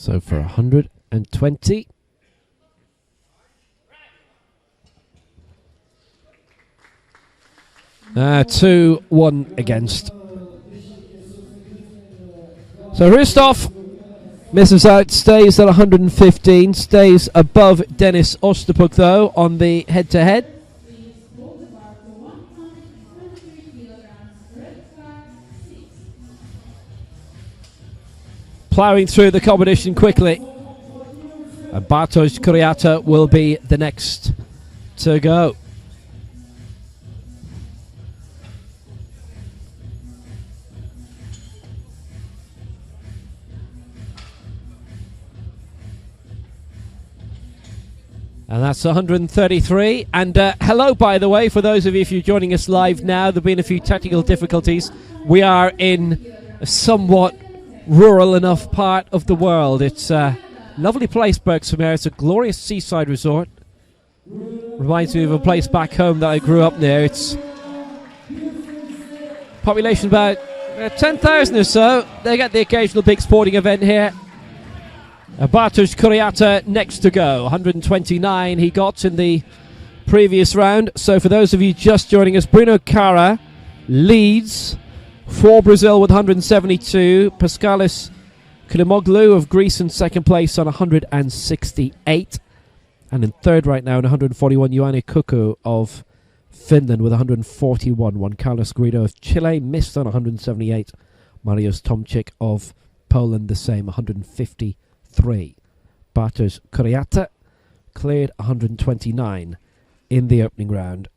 So for 120. Two, one against. So Hristov misses out, stays at 115, stays above Dennis Ostapuk though on the head-to-head. Ploughing through the competition quickly. And Bartosz Kuriata will be the next to go. And that's 133. And hello, by the way, for those of you if you're joining us live now. There have been a few technical difficulties. We are in a somewhat rural enough part of the world. It's a lovely place, Berck-Sur-Mer. It's a glorious seaside resort. Reminds me of a place back home that I grew up near. It's population about 10,000 or so. They get the occasional big sporting event here. Bartosz Kuriata next to go. 129 he got in the previous round. So for those of you just joining us, Bruno Cara leads for Brazil with 172. Paskalis Kulimoglu of Greece in second place on 168. And in third right now on 141, Ioanni Kuku of Finland with 141. Juan Carlos Guido of Chile missed on 178. Mariusz Tomczyk of Poland the same, 153. Bartosz Kuriata cleared 129 in the opening round.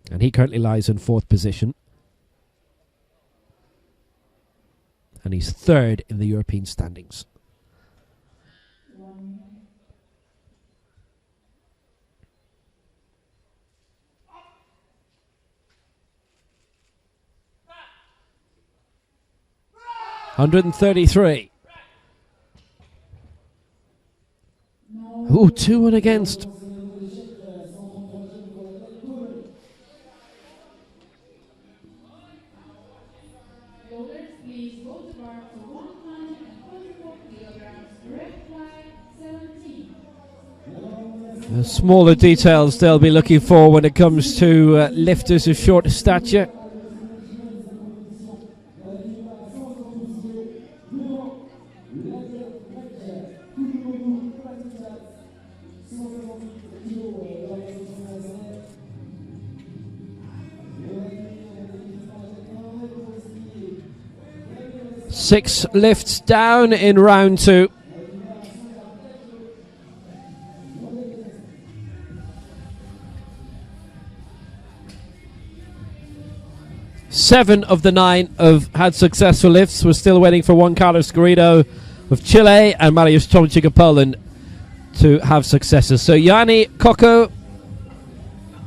And he currently lies in fourth position. And he's third in the European standings. $133. Ooh, 2-1 against. The smaller details they'll be looking for when it comes to lifters of short stature. Six lifts down in round two. Seven of the 9 have had successful lifts. We're still waiting for Juan Carlos Guido of Chile and Mariusz Tomczyk of Poland to have successes. So Ioanni Kuku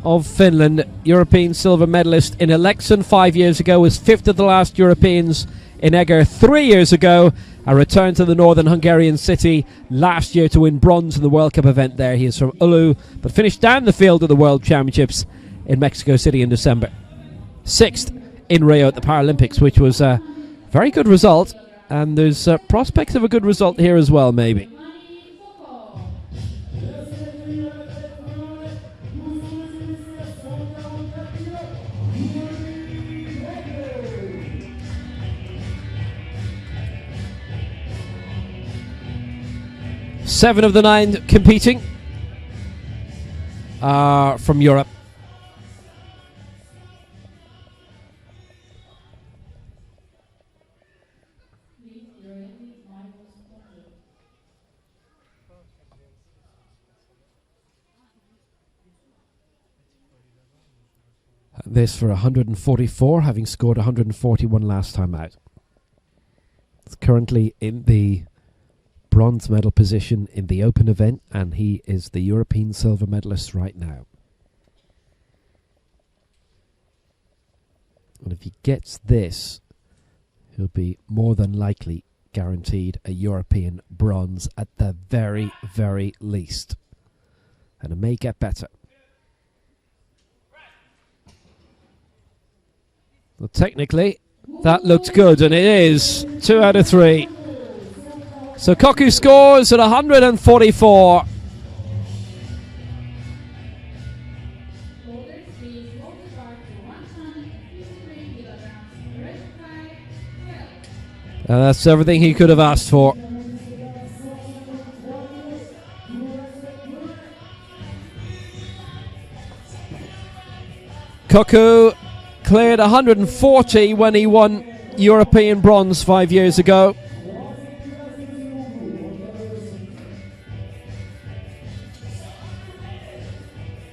of Finland, European silver medalist in Aleksand 5 years ago, was fifth of the last Europeans in Eger 3 years ago, and returned to the northern Hungarian city last year to win bronze in the World Cup event there. He is from Oulu, but finished down the field at the World Championships in Mexico City in December. Sixth in Rio at the Paralympics, which was a very good result, and there's prospects of a good result here as well, maybe. Seven of the 9 competing are from Europe. This for 144, having scored 141 last time out. It's currently in the bronze medal position in the open event, and he is the European silver medalist right now. And if he gets this, he'll be more than likely guaranteed a European bronze at the very, very least. And it may get better. Well, technically, that looks good, and it is 2 out of 3. So Koku scores at 144. And that's everything he could have asked for. Koku cleared 140 when he won European bronze 5 years ago.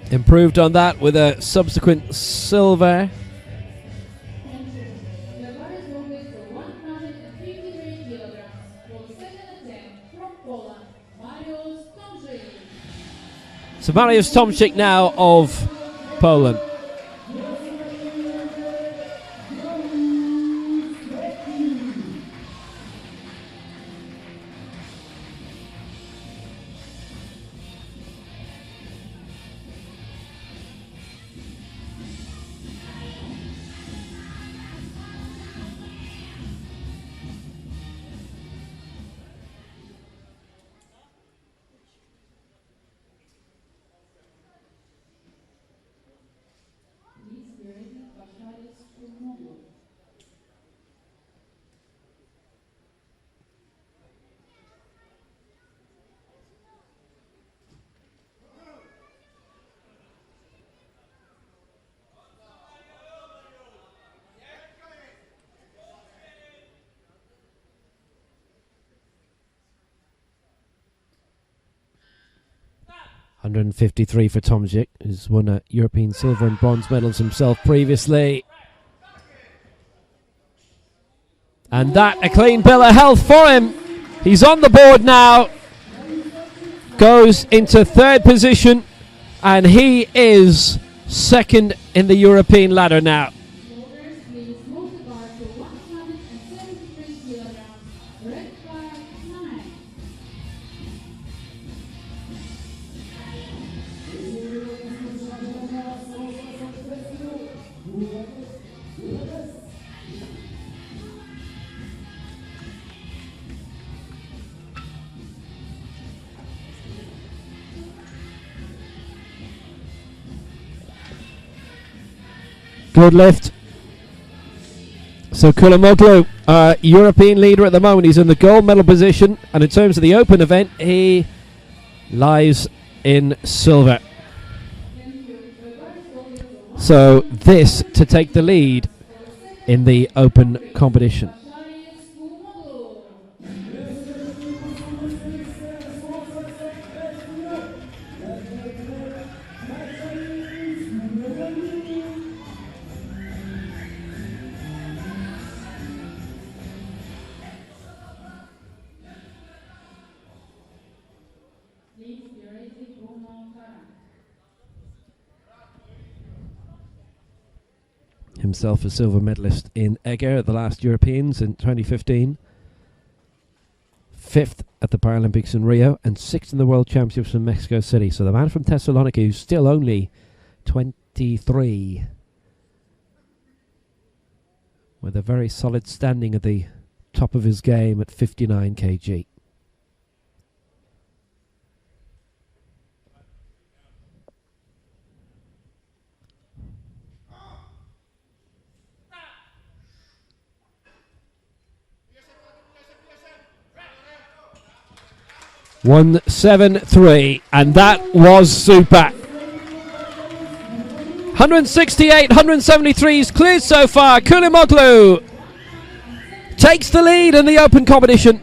Improved on that with a subsequent silver. So Mariusz Tomczyk now of Poland. $153 for Tomczyk, who's won a European silver and bronze medals himself previously. And that, a clean bill of health for him. He's on the board now. Goes into third position. And he is second in the European ladder now. Good lift. So Kulimoglu, European leader at the moment. He's in the gold medal position. And in terms of the open event, he lies in silver. So this to take the lead in the open competition. Himself a silver medalist in Eger at the last Europeans in 2015. 5th at the Paralympics in Rio and 6th in the World Championships in Mexico City. So the man from Thessaloniki, who's still only 23, with a very solid standing at the top of his game at 59 kg. $173, and that was super. 168, 173s cleared so far. Kulimoglu takes the lead in the open competition,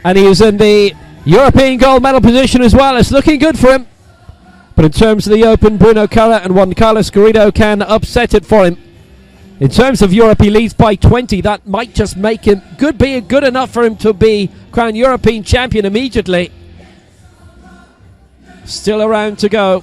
and he is in the European gold medal position as well. It's looking good for him, but in terms of the open, Bruno Carra and Juan Carlos Garrido can upset it for him. In terms of Europe, he leads by 20. That might just make him be good enough for him to be crowned European champion immediately. Still a round to go.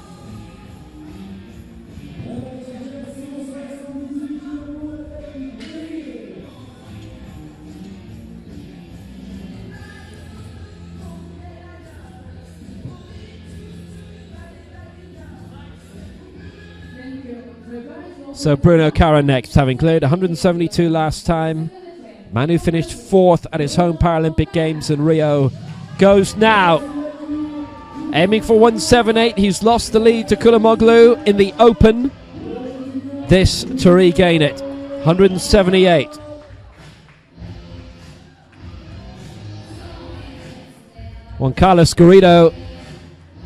So Bruno Carra next, having cleared 172 last time. Man who finished 4th at his home Paralympic Games in Rio goes now. Aiming for 178. He's lost the lead to Kulamoglu in the open. This to regain it. 178. Juan Carlos Garrido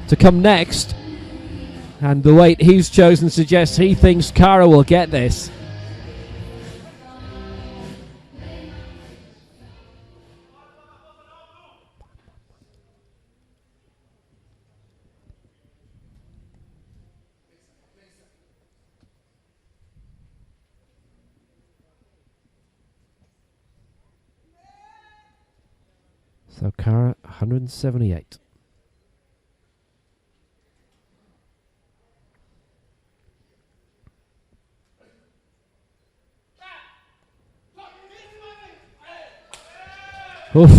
to come next. And the weight he's chosen suggests he thinks Cara will get this. So Cara, 178. Oof.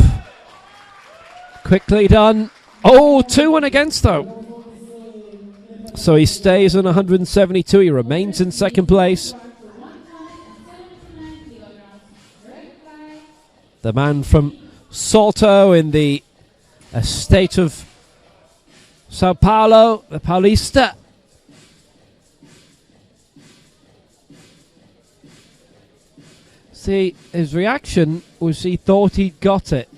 Quickly done. Oh, 2-1 against though. So he stays on 172. He remains in second place. The man from Salto in the state of Sao Paulo, the Paulista. See, his reaction was he thought he'd got it.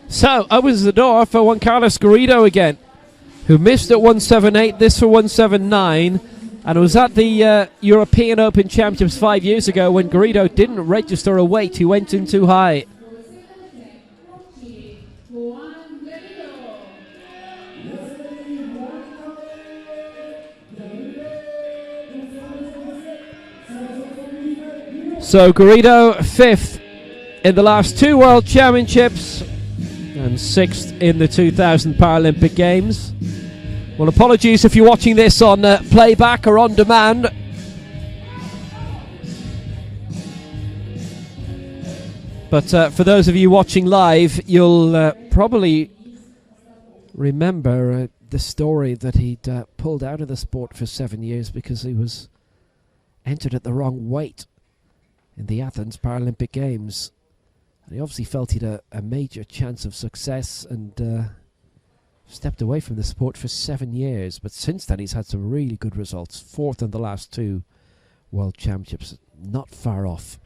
So, opens the door for Juan Carlos Garrido again, who missed at 178, this for 179, and it was at the European Open Championships 5 years ago when Garrido didn't register a weight, he went in too high. So Garrido 5th in the last 2 World Championships and 6th in the 2000 Paralympic Games. Well, apologies if you're watching this on playback or on demand. But for those of you watching live, you'll probably remember the story that he'd pulled out of the sport for 7 years because he was entered at the wrong weight in the Athens Paralympic Games. And he obviously felt he'd a major chance of success and stepped away from the sport for 7 years. But since then he's had some really good results. 4th in the last 2 World Championships. Not far off.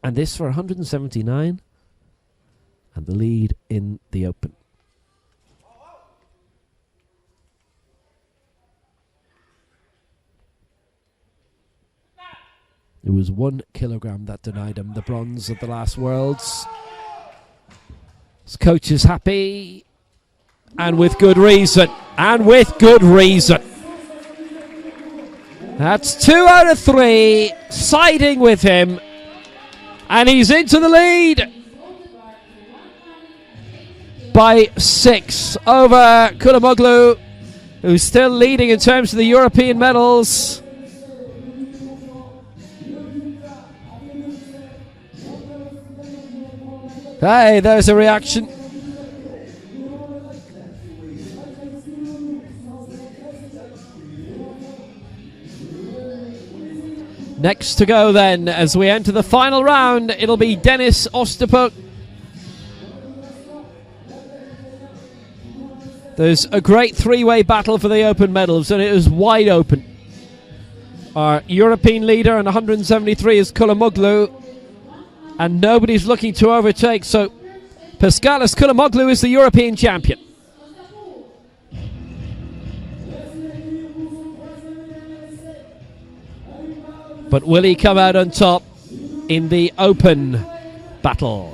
And this for 179. And the lead in the open. It was 1 kilogram that denied him the bronze at the last Worlds. His coach is happy, and with good reason. And with good reason. That's 2 out of 3 siding with him, and he's into the lead by 6 over Kulamoglu, who's still leading in terms of the European medals. Hey, there's a reaction. Next to go then, as we enter the final round, it'll be Dennis Ostapuk. There's a great 3-way battle for the open medals, and it is wide open. Our European leader on 173 is Kulamoglu, and nobody's looking to overtake, so Paskalis Kulamoglu is the European champion. But will he come out on top in the open battle?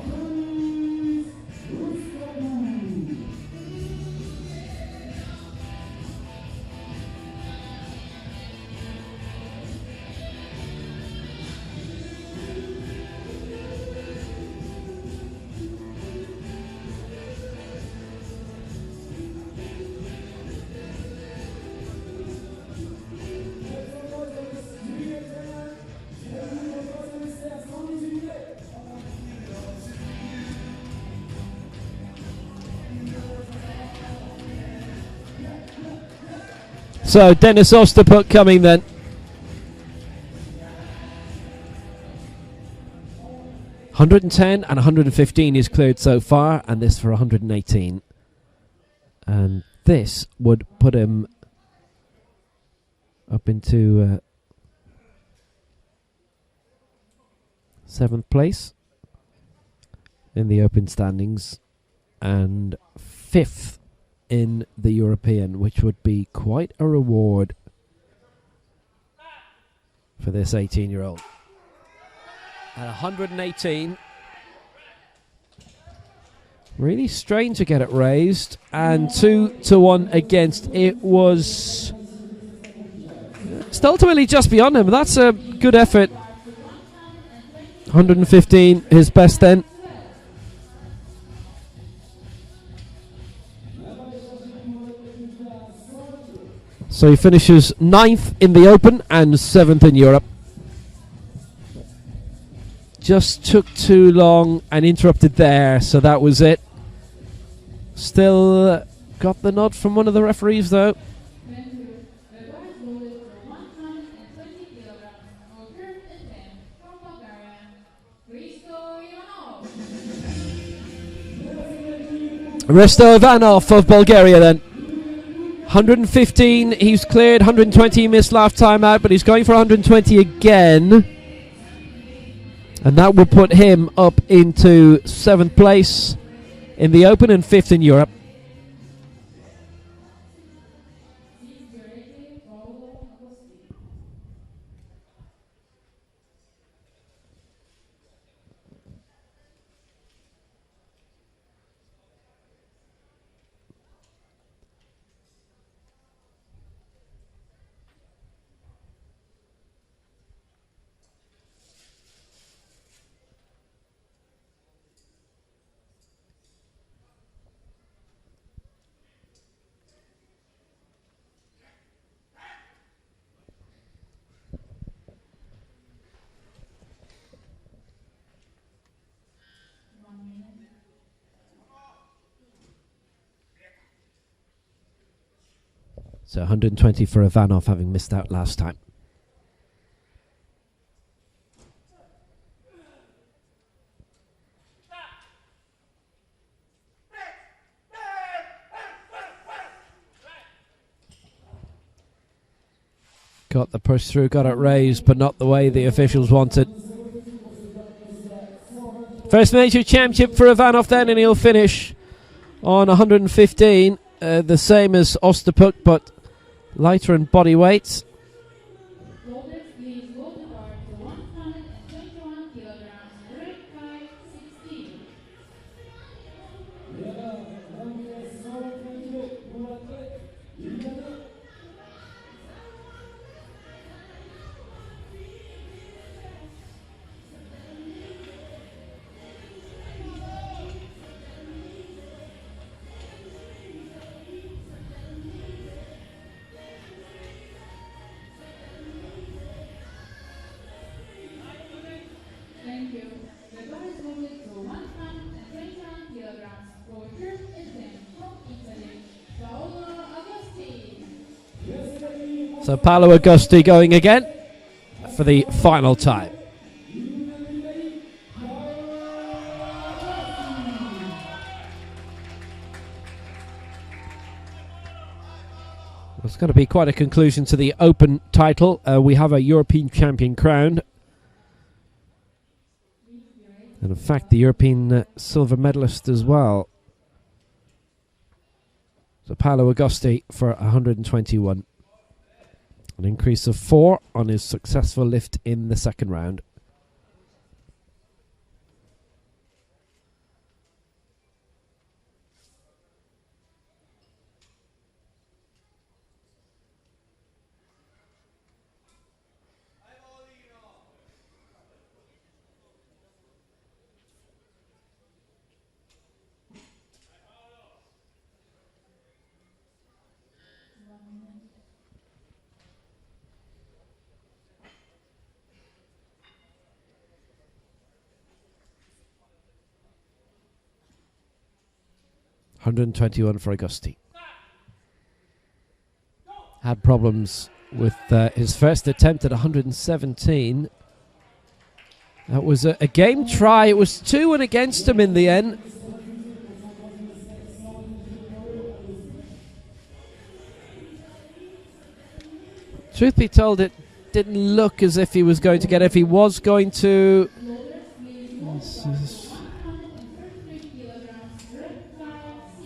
So Dennis Osterput coming then. $110 and $115 is cleared so far, and this for $118. And this would put him up into 7th place in the open standings and 5th in the European, which would be quite a reward for this 18-year-old. At 118, really strange to get it raised, and 2-1 against. It was still ultimately just beyond him. That's a good effort. 115, his best then. So he finishes 9th in the Open and 7th in Europe. Just took too long and interrupted there, so that was it. Still got the nod from one of the referees though. Risto Ivanov of Bulgaria then. 115 he's cleared, 120 he missed last time out, but he's going for 120 again. And that will put him up into 7th place in the Open and 5th in Europe. So 120 for Ivanov, having missed out last time. Got the push through, got it raised, but not the way the officials wanted. First major championship for Ivanov then, and he'll finish on 115. The same as Osterput, but lighter in body weight. So Paolo Augusti going again for the final time. It's going to be quite a conclusion to the Open title. We have a European champion crowned. And in fact, the European silver medalist as well. So Paolo Augusti for 121. An increase of 4 on his successful lift in the second round. $121 for Augusti. had problems with his first attempt at 117. That was a game try. It was 2 and against him in the end. Truth be told, it didn't look as if he was going to get it. If he was going to... If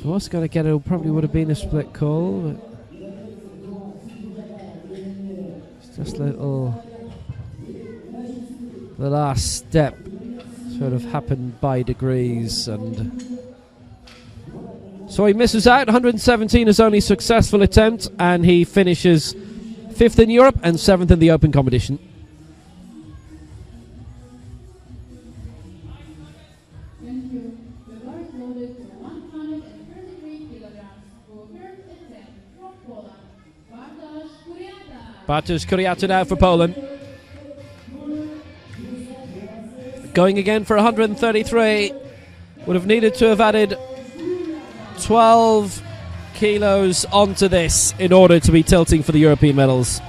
he was going to get it, it probably would have been a split call. But it's just little... The last step sort of happened by degrees, and so he misses out. 117 is only successful attempt, and he finishes 5th in Europe and 7th in the open competition. Berck-Sur-Mer now for Poland. Going again for 133. Would have needed to have added 12 kilos onto this in order to be tilting for the European medals.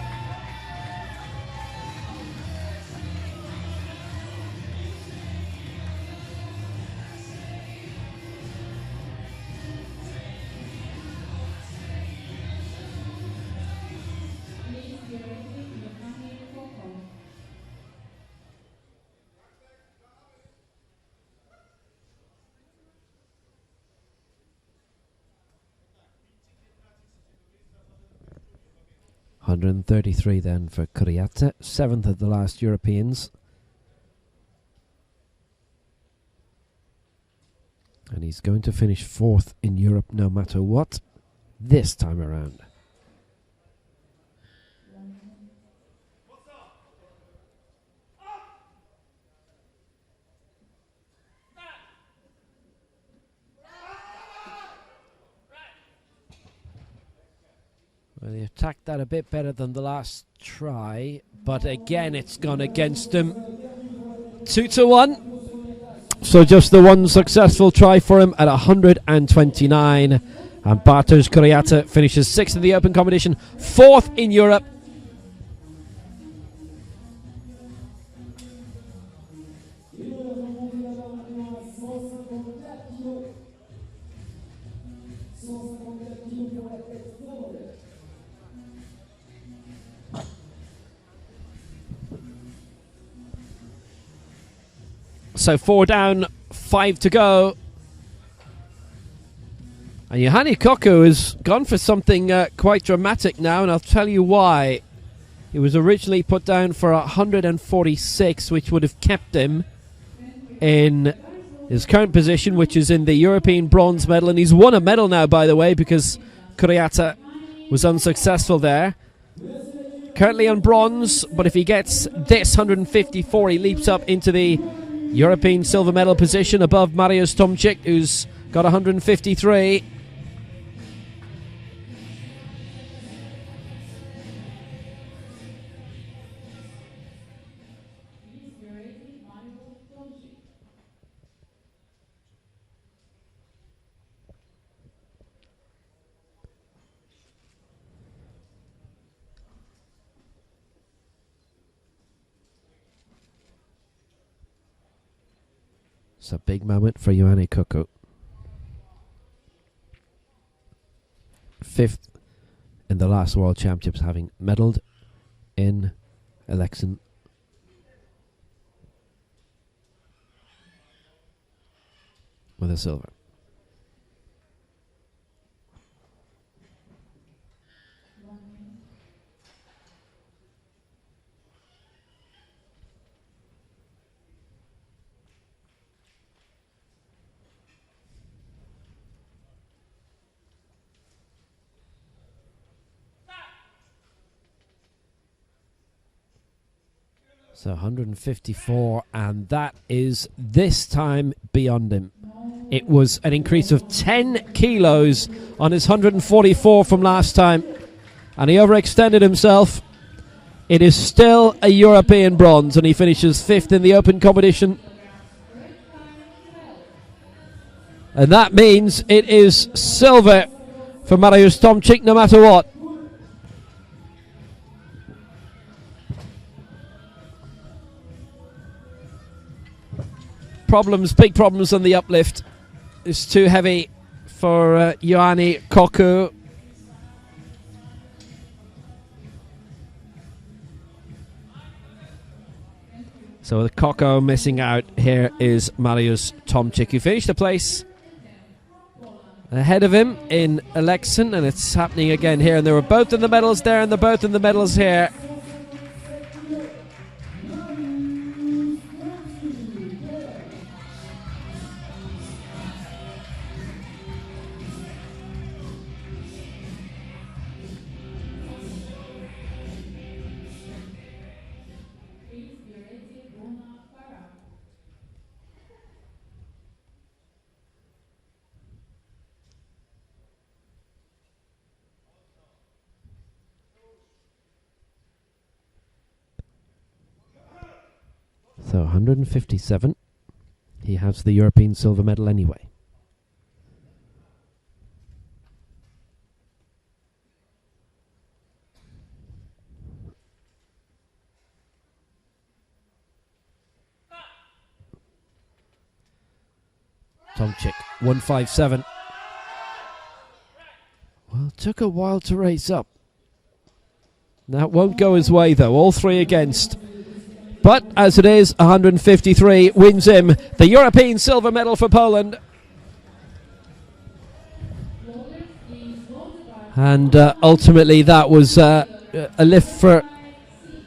$133 then for Kuriata, 7th of the last Europeans. And he's going to finish 4th in Europe no matter what, this time around. Well, he attacked that a bit better than the last try, but again it's gone against him. 2-1. So just the one successful try for him at 129. And Berck-Sur-Mer finishes 6th in the open competition, 4th in Europe. So 4 down, 5 to go. And Johanni Kokko has gone for something quite dramatic now, and I'll tell you why. He was originally put down for 146, which would have kept him in his current position, which is in the European bronze medal. And he's won a medal now, by the way, because Kuriata was unsuccessful there. Currently on bronze, but if he gets this 154, he leaps up into the European silver medal position above Mariusz Tomczyk, who's got 153. It's a big moment for Johanni Kokko. 5th in the last World Championships, having medalled in Election. With a silver. So 154, and that is this time beyond him. It was an increase of 10 kilos on his 144 from last time, and he overextended himself. It is still a European bronze, and he finishes 5th in the open competition. And that means it is silver for Mariusz Tomczyk no matter what. problems, big problems on the uplift. It's too heavy for Ioanni Koku. So with Koku missing out, here is Mariusz Tomczyk, who finished a place ahead of him in election, and it's happening again here. And they were both in the medals there, and they're both in the medals here. So 157. He has the European silver medal anyway. Tomczyk, 157. Well, it took a while to race up. That won't go his way, though. All three against. But as it is, 153 wins him the European silver medal for Poland. And ultimately that was a lift for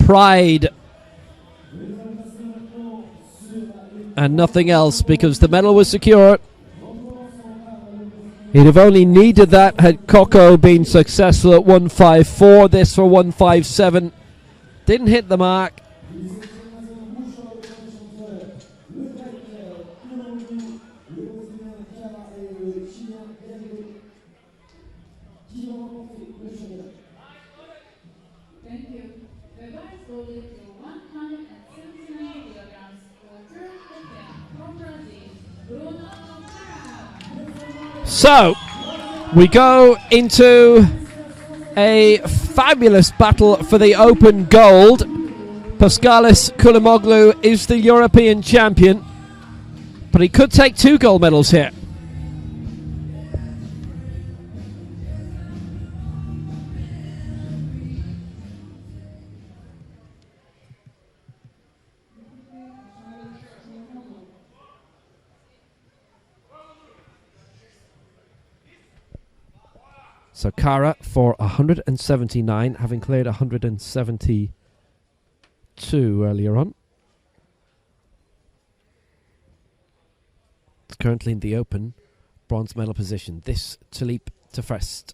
pride and nothing else, because the medal was secure. He'd have only needed that had Koku been successful at 154. This for 157. Didn't hit the mark. So, we go into a fabulous battle for the Open Gold. Paskalis Koulimoglu is the European champion, but he could take 2 gold medals here. So Kara for 179, having cleared 172 earlier on. It's currently in the open bronze medal position. This to leap to first.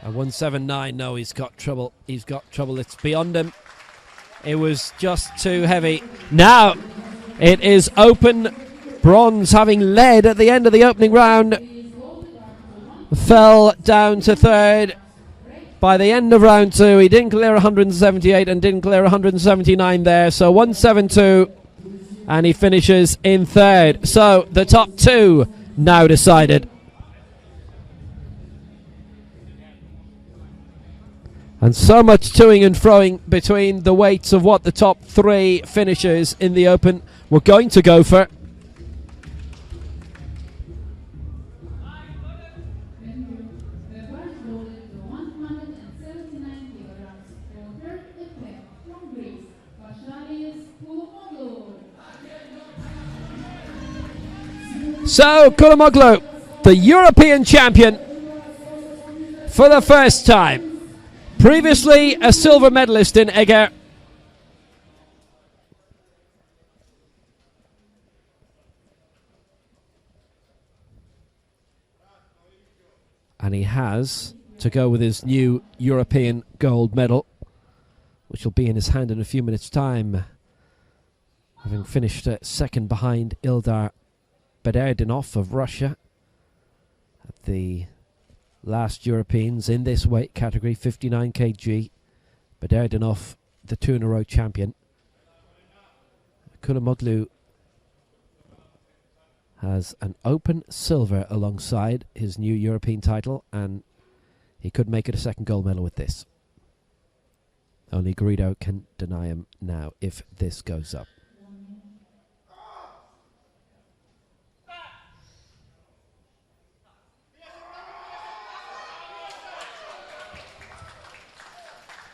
And 179, no, he's got trouble. He's got trouble. It's beyond him. It was just too heavy. Now it is open bronze, having led at the end of the opening round. Fell down to third. By the end of round 2, he didn't clear 178 and didn't clear 179 there. So 172, and he finishes in third. So the top 2 now decided. And so much toing and froing between the weights of what the top 3 finishers in the Open were going to go for. So Koulimoglu, the European champion for the first time. Previously a silver medalist in Eger. And he has to go with his new European gold medal, which will be in his hand in a few minutes' time, having finished second behind Ildar Bederdinov of Russia at the last Europeans in this weight category, 59 kg. Bederdinov, the 2-in-a-row champion. Koulimoglu has an open silver alongside his new European title, and he could make it a second gold medal with this. Only Garrido can deny him now if this goes up.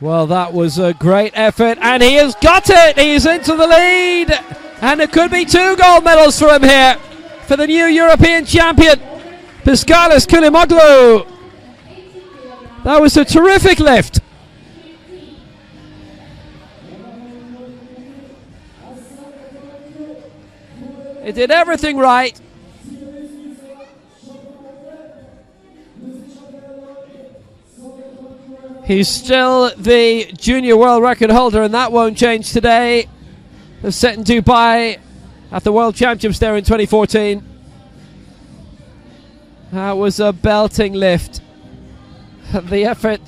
Well, that was a great effort, and he has got it! He's into the lead! And it could be 2 gold medals for him here, for the new European champion, Paskalis Kulimoglu. That was a terrific lift. It did everything right. He's still the junior world record holder, and that won't change today. It was set in Dubai at the World Championships there in 2014. That was a belting lift. The effort.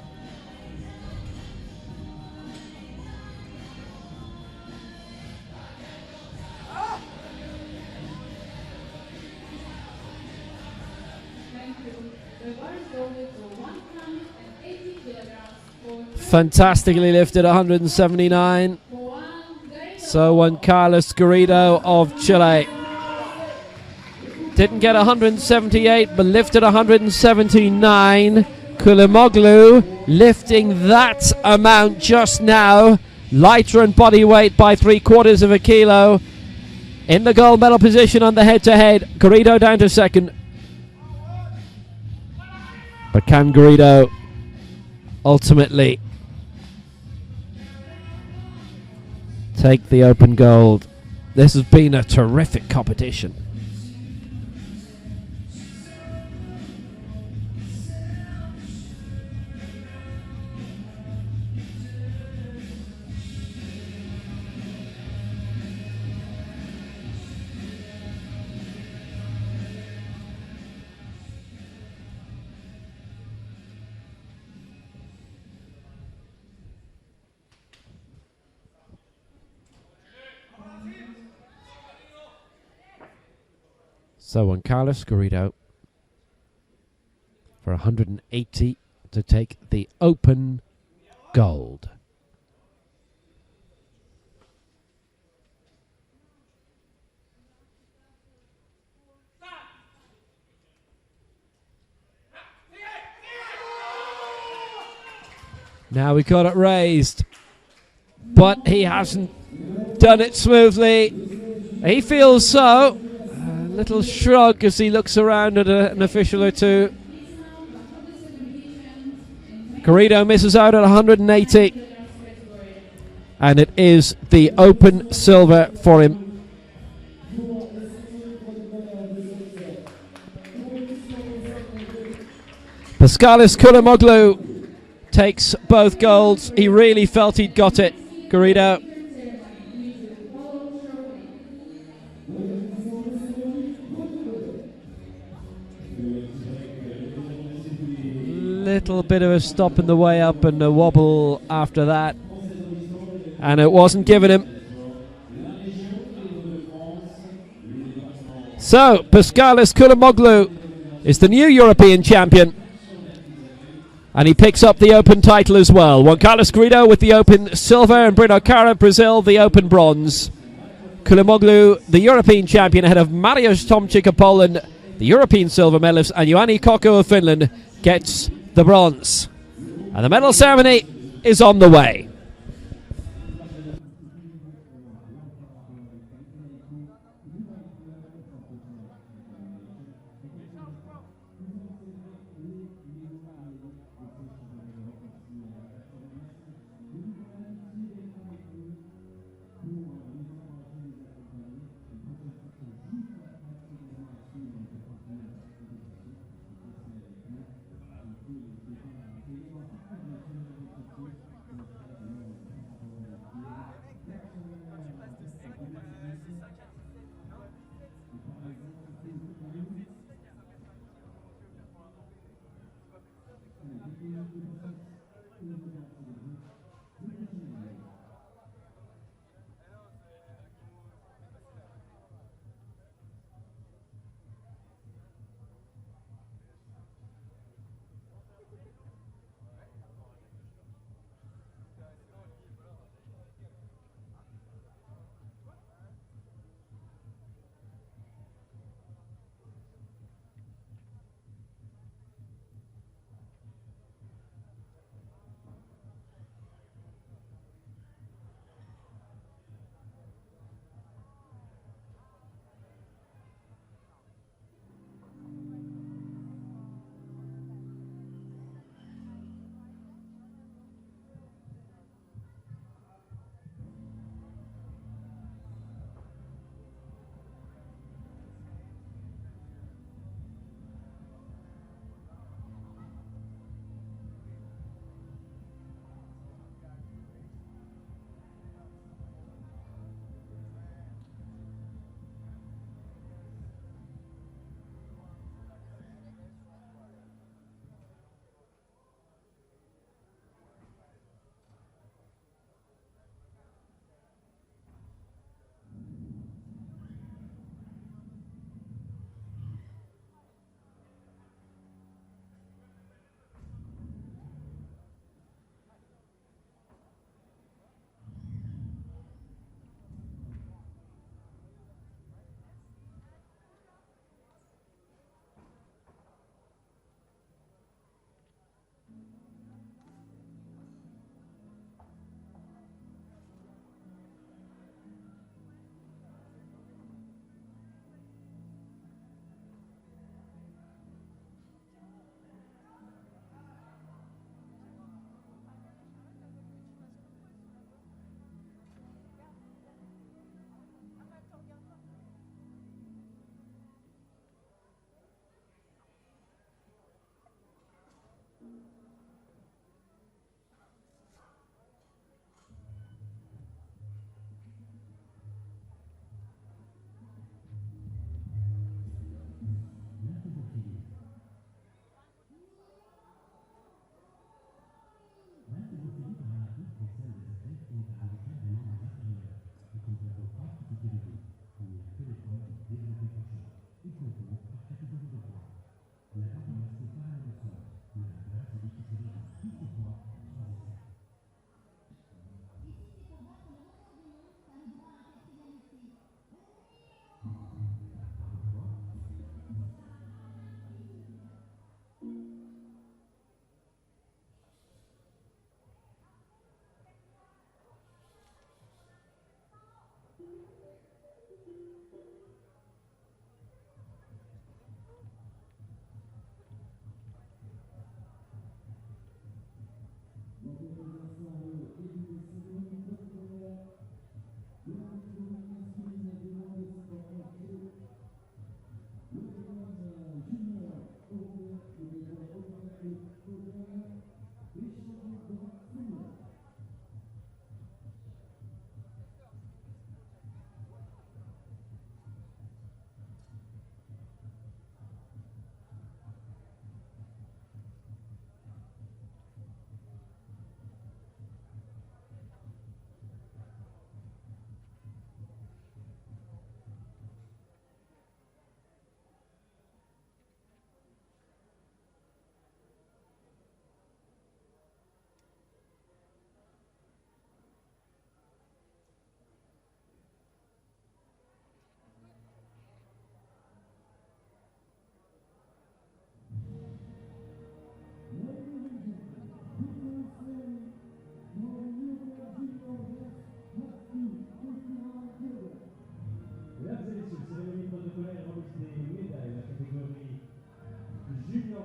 Fantastically lifted, 179. So Juan Carlos Garrido of Chile didn't get 178, but lifted 179. Kulimoglu lifting that amount just now, lighter in body weight by 3/4 of a kilo, in the gold medal position on the head-to-head. Garrido down to second. But can Garrido ultimately take the open gold? This has been a terrific competition. So Juan Carlos Garrido for 180 to take the open gold. Now we got it raised, but he hasn't done it smoothly. He feels so. Little shrug as he looks around at an official or two. Garrido misses out at 180, and it is the open silver for him. Paskalis Kulimoglu takes both golds. He really felt he'd got it, Garrido. Little bit of a stop in the way up and a wobble after that, and it wasn't given him. So Paskalis Kulimoglu is the new European champion, and he picks up the open title as well. Juan Carlos Garrido with the open silver, and Bruno Cara, Brazil, the open bronze. Kulimoglu, the European champion, ahead of Mariusz Tomczyk of Poland, the European silver medalist, and Juhani Kokko of Finland gets the bronze. And the medal ceremony is on the way.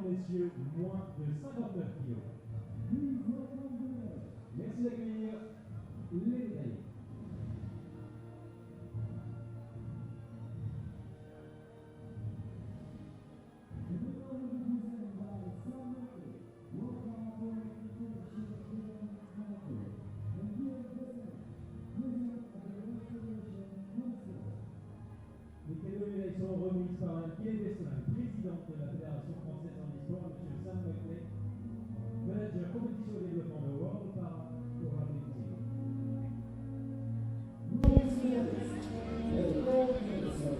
messieurs, moins de 59 kilos. Merci d'accueillir les médaillés. Les cadeaux et médailles sont remises par un président de la Fédération française en histoire, M. Sam McLean, manager compétition et développement de World Paralympic Games.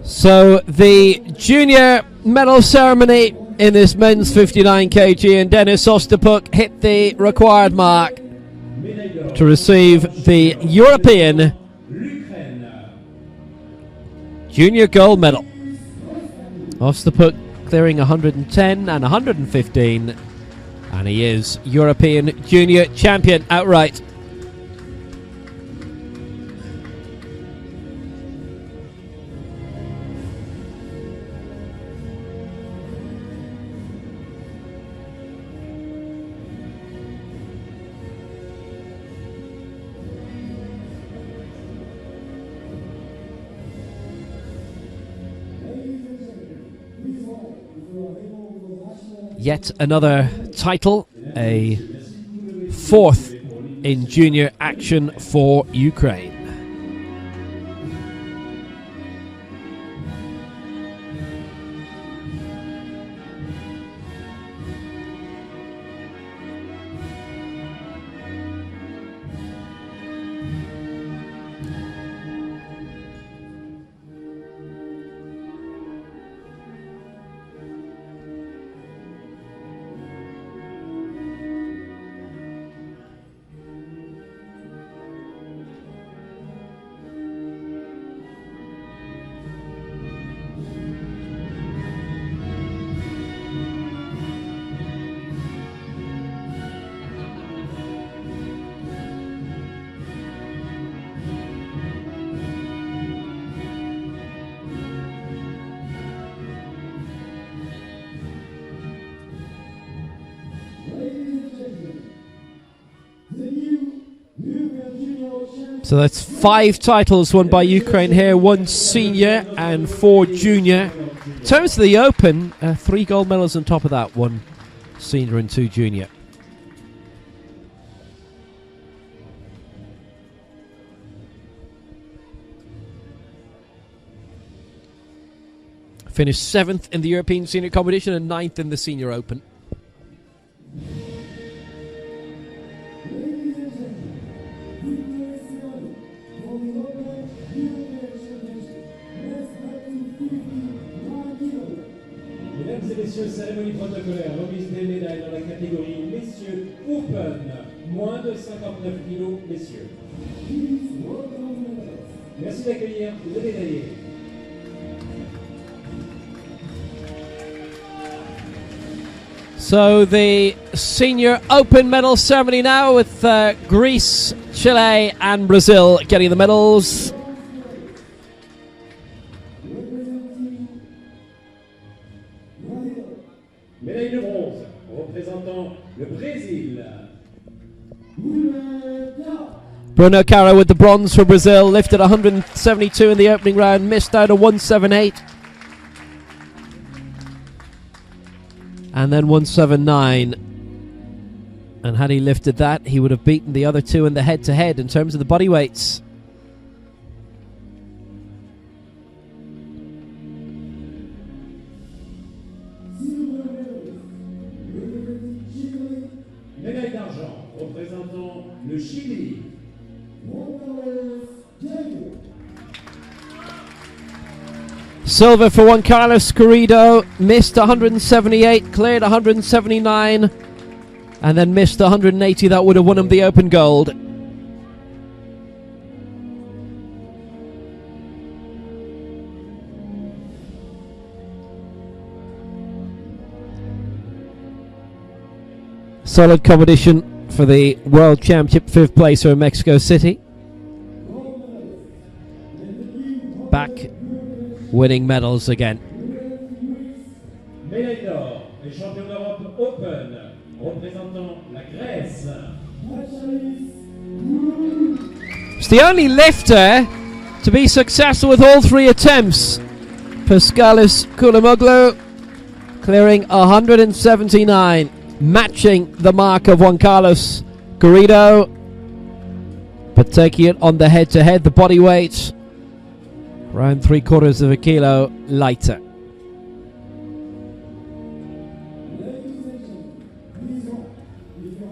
So the junior medal ceremony in this men's 59 kg, and Dennis Osterpuk hit the required mark to receive the European junior gold medal. Osterpuk clearing 110 and 115, and he is European junior champion outright. Yet another title, a fourth in junior action for Ukraine. So that's 5 titles won by Ukraine here, 1 senior and 4 junior. In terms of the Open, 3 gold medals on top of that, 1 senior and 2 junior. Finished 7th in the European Senior Competition and 9th in the Senior Open. Mesdames et messieurs, cérémonie protocolaire, remise des médailles dans la catégorie messieurs Open, moins de 59 kilos, messieurs. Merci d'accueillir les médaillés. So the Senior Open medal ceremony now with Greece, Chile and Brazil getting the medals. Médaille de bronze représentant le Brésil. Bruno Caro with the bronze for Brazil, lifted 172 in the opening round, missed out a 178. And then 179. And had he lifted that, he would have beaten the other two in the head-to-head in terms of the body weights. Médaille d'argent représentant le Chili. Silver for Juan Carlos Garrido, missed 178, cleared 179, and then missed 180. That would have won him the Open gold. Solid competition for the World Championship 5th placer in Mexico City. Back winning medals again. Médaille d'or est les champions d'Europe Open, représentant la Grèce. It's the only lifter to be successful with all three attempts. Paskalis Koulamoglu clearing 179, matching the mark of Juan Carlos Garrido, but taking it on the head-to-head, the body weight around 3/4 of a kilo lighter.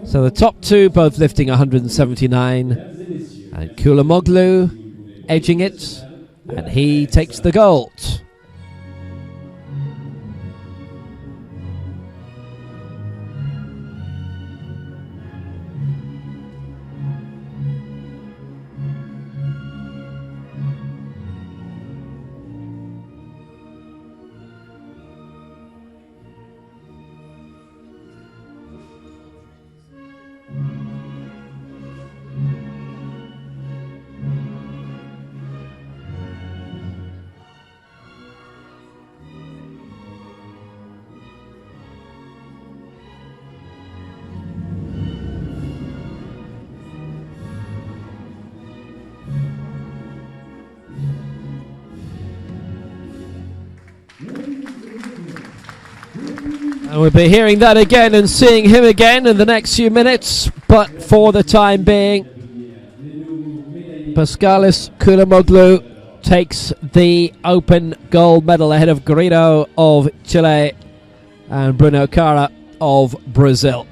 So the top two both lifting 179, and Koulamoglu edging it, and he takes the gold. And we'll be hearing that again and seeing him again in the next few minutes. But for the time being, Paskalis Koulamoglu takes the open gold medal ahead of Garrido of Chile and Bruno Cara of Brazil.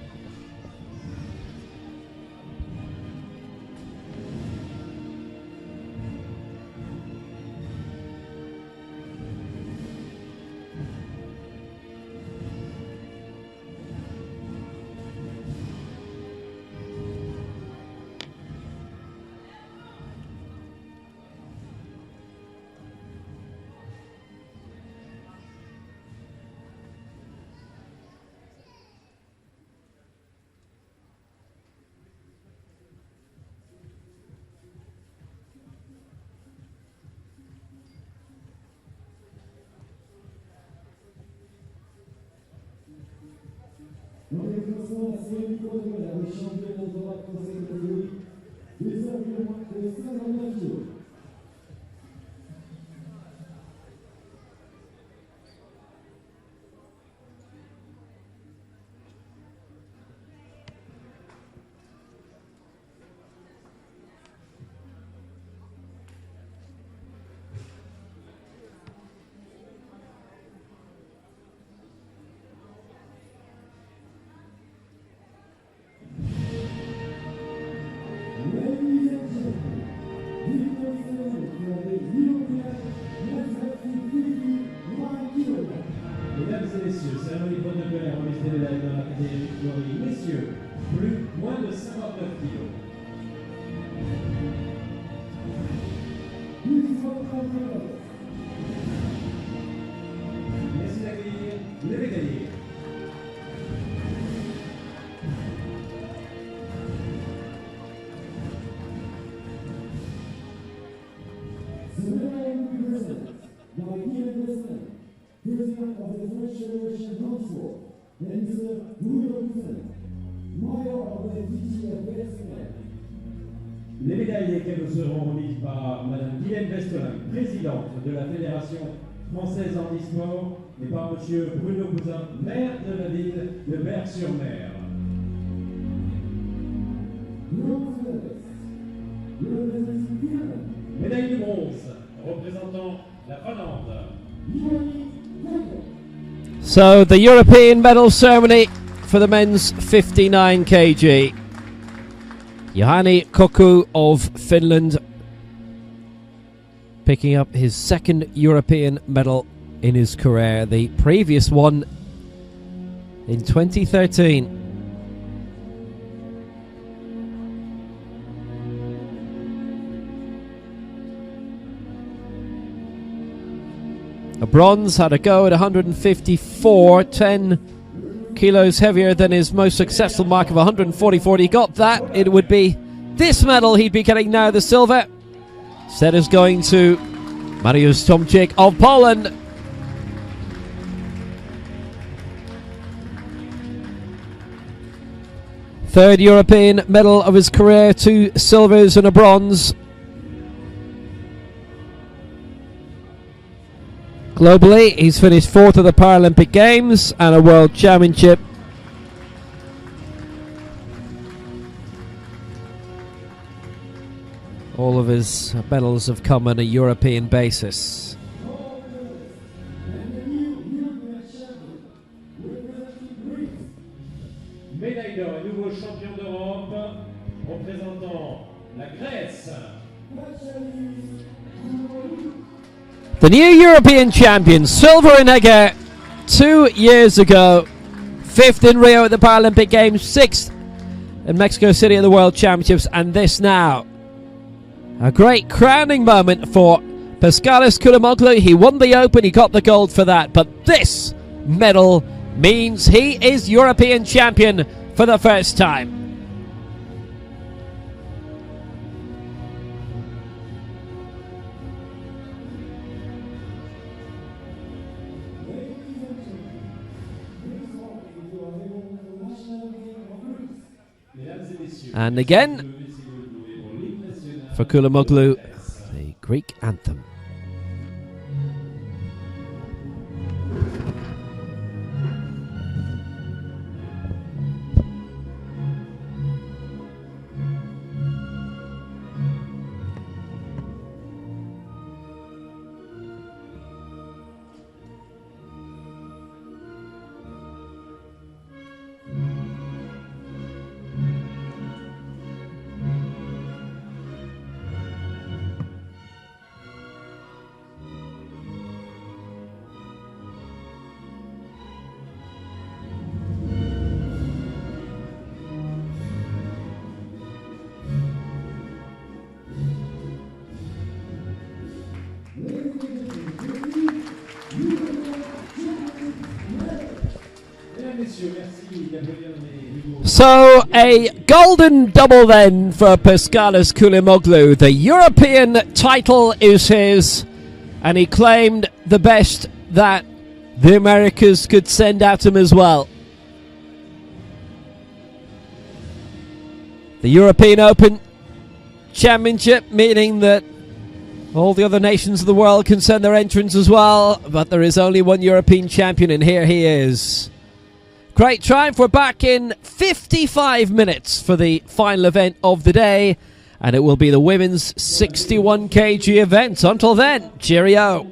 Dans les classements, la série contre les champions d'Europe dans cette catégorie, des hommes de moins de 59 kilos. Mesdames et messieurs, cérémonie protocolaire remise des médailles dans la catégorie messieurs, moins de 59 kilos. Merci d'accueillir les médaillés. President of the First Generation Council, Mr. Mayor of the DGF Berck-Sur-Mer. Les médailles lesquelles nous seront remises par Madame Guylaine Vestelin, présidente de la Fédération française handisport, et par Monsieur Bruno Cousin, maire de la ville de Berck-Sur-Mer. Médaille de bronze, représentant la Finlande. So the European medal ceremony for the men's 59 kg. Juhani Koku of Finland picking up his second European medal in his career, the previous one in 2013. A bronze had a go at 154, 10 kilos heavier than his most successful mark of 144. He got that. It would be this medal he'd be getting now, the silver. Instead is going to Mariusz Tomczyk of Poland. Third European medal of his career, 2 silvers and a bronze. Globally, he's finished 4th at the Paralympic Games and a World Championship. All of his medals have come on a European basis. Médaille d'or et nouveau champion d'Europe représentant la Grèce. The new European champion, silver in Egger 2 years ago, 5th in Rio at the Paralympic Games, 6th in Mexico City at the World Championships, and this now. A great crowning moment for Paschalis Kouliamoglu. He won the Open, he got the gold for that, but this medal means he is European champion for the first time. And again, for Kouliamoglu, the Greek anthem. So a golden double then for Paschalis Kouliamoglu. The European title is his, and he claimed the best that the Americas could send at him as well. The European Open Championship, meaning that all the other nations of the world can send their entrants as well, but there is only one European champion, and here he is. Great triumph. We're back in 55 minutes for the final event of the day, and it will be the women's 61 kg event. Until then, cheerio.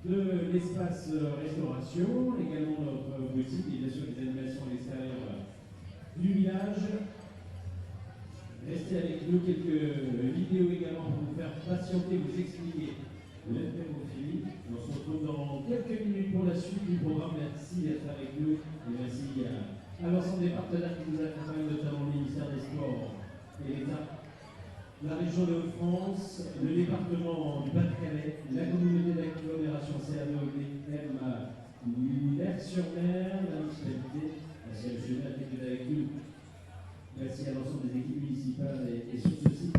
De l'espace restauration, également notre boutique et bien sûr les animations à l'extérieur du village. Restez avec nous, quelques vidéos également pour vous faire patienter, vous expliquer l'haltérophilie. On se retrouve dans quelques minutes pour la suite du programme. Merci d'être avec nous et merci à l'ensemble des partenaires qui nous accompagnent, notamment le ministère des Sports et l'État, la région de Haute-France, le département du Pas-de-Calais, la communauté d'agglomération CADOM, Berck-Sur-Mer, la municipalité, merci à M. le maire qui est avec nous, merci à l'ensemble des équipes municipales et sur ce site.